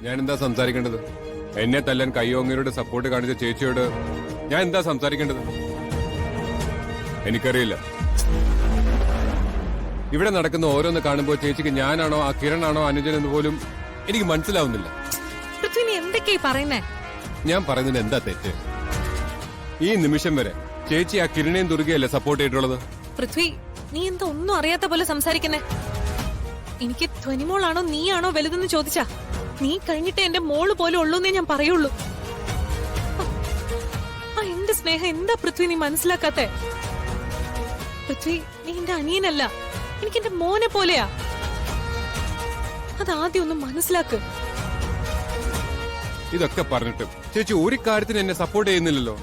ഞാൻ എന്താ സംസാരിക്കേണ്ടത്? എന്നെ തല്ലാൻ കയ്യോങ്ങരുടെ സപ്പോർട്ട് കാണിച്ച ചേച്ചിയോട് ഞാൻ എന്താ സംസാരിക്കേണ്ടത്? എനിക്കറിയില്ല. ഇവിടെ നടക്കുന്ന ഓരോന്ന് കാണുമ്പോൾ ചേച്ചിക്ക് ഞാനാണോ ആ കിരണാണോ അനുജൻ എന്ന് പോലും എനിക്ക് മനസ്സിലാവുന്നില്ല. പൃഥ്വി, നീ എന്തൊക്കെയായി പറയുന്നേ? ഞാൻ പറയുന്നതിന് എന്താ തെറ്റ്? ഈ നിമിഷം വരെ ചേച്ചി ആ കിരണയും ദുർഗയല്ലേ സപ്പോർട്ട് ചെയ്തിട്ടുള്ളത്? പൃഥ്വി, നീ എന്താ ഒന്നും അറിയാത്ത പോലെ സംസാരിക്കുന്നേ? എനിക്ക് ധ്വനിമോളാണോ നീയാണോ വലുതെന്ന് ചോദിച്ചാ നീ കഴിഞ്ഞിട്ട് എന്റെ മോള് പോലെ ഉള്ളൂന്നേ ഞാൻ പറയുള്ളൂ. ആ എന്റെ സ്നേഹം എന്താ പൃഥ്വി നീ മനസ്സിലാക്കാത്തെ? പൃഥ്വി, നീ എന്റെ അനിയനല്ല, എനിക്ക് എന്റെ മോനെ പോലെയാ. അതാദ്യം ഒന്ന് മനസ്സിലാക്ക്. ഇതൊക്കെ പറഞ്ഞിട്ടും ചേച്ചി ഒരു കാര്യത്തിന് എന്നെ സപ്പോർട്ട് ചെയ്യുന്നില്ലല്ലോ.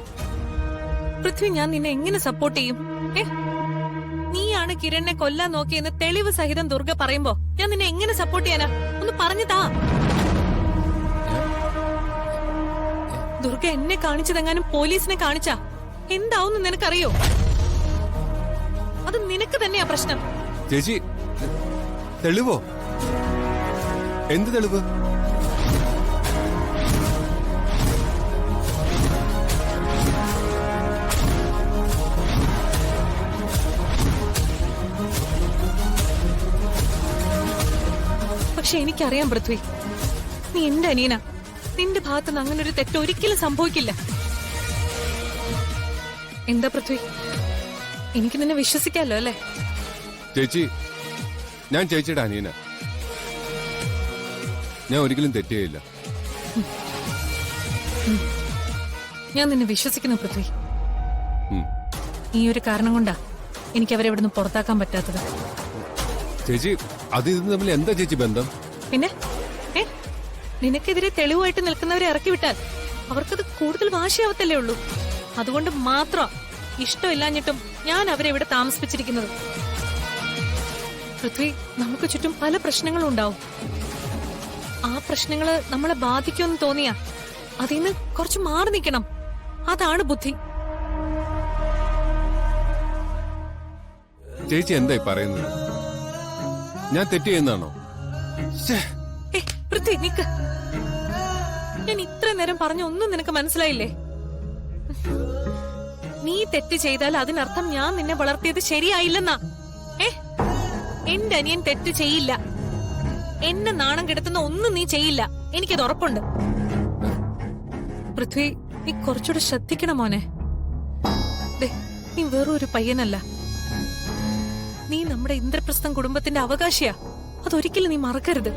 പൃഥ്വി, ഞാൻ നിന്നെ എങ്ങനെ സപ്പോർട്ട് ചെയ്യും? നീയാണ് കിരണിനെ കൊല്ലാൻ നോക്കിയെന്ന് തെളിവ് സഹിതം ദുർഗ പറയുമ്പോ ഞാൻ നിന്നെ എങ്ങനെ സപ്പോർട്ട് ചെയ്യാനാ? ഒന്ന് പറഞ്ഞു താ. ദുർഗ എന്നെ കാണിച്ചതെങ്ങാനും പോലീസിനെ കാണിച്ചാ എന്താവും നിനക്കറിയോ? അത് നിനക്ക് തന്നെയാ പ്രശ്നം. ചേച്ചി, തെളിവോ? എന്ത് തെളിവ്? പക്ഷെ എനിക്കറിയാം പൃഥ്വി, നീ എന്റെ അനിയനാ. നിന്റെ ഭാഗത്തുനിന്ന് അങ്ങനെ ഒരു തെറ്റ് ഒരിക്കലും സംഭവിക്കില്ല. എന്താ പൃഥ്വി, എനിക്ക് നിന്നെ വിശ്വസിക്കാമല്ലോ അല്ലേ? ചേച്ചി, ഞാൻ ചേച്ചിയുടെ അനിയനാ. ഞാൻ ഒരിക്കലും തെറ്റുകയില്ല. ഞാൻ നിന്നെ വിശ്വസിക്കുന്നു പൃഥ്വി. ഉം. ഈ ഒരു കാരണം കൊണ്ടാ എനിക്ക് അവരെ ഇവിടുന്ന് പുറത്താക്കാൻ പറ്റാത്തത്. ചേച്ചി, അത് ഇത് തമ്മിൽ എന്താ ചേച്ചി ബന്ധം? പിന്നെ നിനക്കെതിരെ തെളിവായിട്ട് നിൽക്കുന്നവരെ ഇറക്കി വിട്ടാൽ അവർക്കത് കൂടുതൽ വാശിയാവത്തല്ലേ ഉള്ളൂ. അതുകൊണ്ട് മാത്രം ഇഷ്ടമില്ലാഞ്ഞിട്ടും ഞാൻ അവരെ ഇവിടെ താമസിപ്പിച്ചിരിക്കുന്നത്. പൃഥ്വി, നമുക്ക് ചുറ്റും പല പ്രശ്നങ്ങളും ഉണ്ടാവും. ആ പ്രശ്നങ്ങള് നമ്മളെ ബാധിക്കുമെന്ന് തോന്നിയാ അതിന്ന് കുറച്ച് മാറി നിൽക്കണം. അതാണ് ബുദ്ധി. ചേച്ചി എന്തായി പറയുന്നത്? ഞാൻ തെറ്റ് ചെയ്യുന്നതാണോ? പൃഥ്വി, നിക്ക്. ഞാൻ ഇത്ര നേരം പറഞ്ഞ ഒന്നും നിനക്ക് മനസ്സിലായില്ലേ? നീ തെറ്റ് ചെയ്താൽ അതിനർത്ഥം ഞാൻ നിന്നെ വളർത്തിയത് ശരിയായില്ലെന്നാ. എന്റെ അനിയൻ തെറ്റ് ചെയ്യില്ല. എന്നെ നാണം കെടുത്തുന്ന ഒന്നും നീ ചെയ്യില്ല, എനിക്കത് ഉറപ്പുണ്ട്. പൃഥ്വി, നീ കുറച്ചുകൂടെ ശ്രദ്ധിക്കണം മോനെ. നീ വേറൊരു പയ്യനല്ല. നീ നമ്മുടെ ഇന്ദ്രപ്രസ്ഥം കുടുംബത്തിന്റെ അവകാശിയാ. അതൊരിക്കലും നീ മറക്കരുത്.